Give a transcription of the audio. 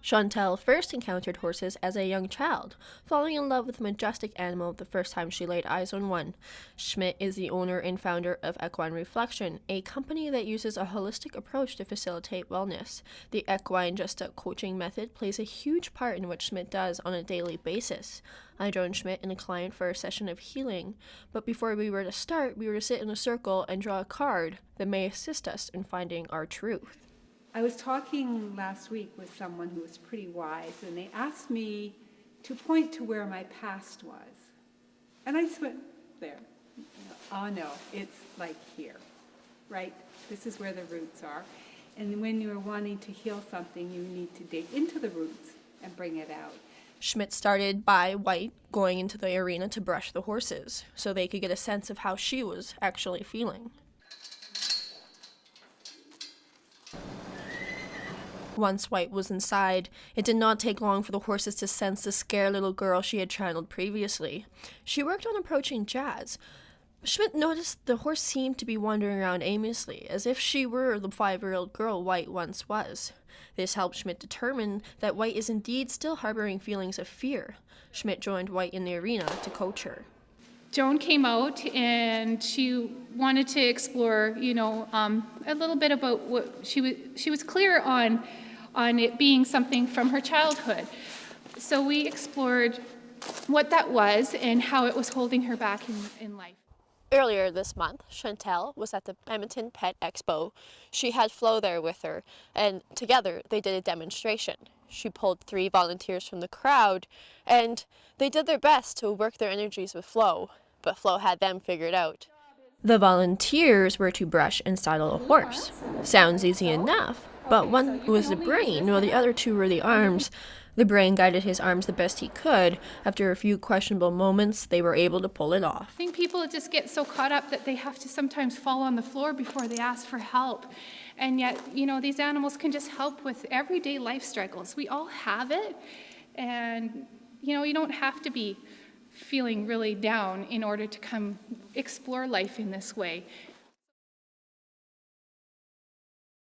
Chantal first encountered horses as a young child, falling in love with a majestic animal the first time she laid eyes on one. Schmidt is the owner and founder of Equine Reflection, a company that uses a holistic approach to facilitate wellness. The equine gestalt coaching method plays a huge part in what Schmidt does on a daily basis. I joined Schmidt and a client for a session of healing, but before we were to start, we were to sit in a circle and draw a card that may assist us in finding our truth. I was talking last week with someone who was pretty wise, and they asked me to point to where my past was. And I just went, there. Oh no, it's like here, right? This is where the roots are. And when you're wanting to heal something, you need to dig into the roots and bring it out. Schmidt started by White going into the arena to brush the horses, so they could get a sense of how she was actually feeling. Once White was inside, it did not take long for the horses to sense the scared little girl she had channeled previously. She worked on approaching Jazz. Schmidt noticed the horse seemed to be wandering around aimlessly, as if she were the 5-year-old girl White once was. This helped Schmidt determine that White is indeed still harboring feelings of fear. Schmidt joined White in the arena to coach her. Joan came out and she wanted to explore, a little bit about what she was clear on it being something from her childhood. So we explored what that was and how it was holding her back in life. Earlier this month, Chantal was at the Edmonton Pet Expo. She had Flo there with her, and together they did a demonstration. She pulled 3 volunteers from the crowd, and they did their best to work their energies with Flo, but Flo had them figured out. The volunteers were to brush and saddle a horse. Sounds easy enough, but one was the brain, while the other 2 were the arms. The brain guided his arms the best he could. After a few questionable moments, they were able to pull it off. I think people just get so caught up that they have to sometimes fall on the floor before they ask for help. And yet, these animals can just help with everyday life struggles. We all have it. And, you don't have to be feeling really down in order to come explore life in this way.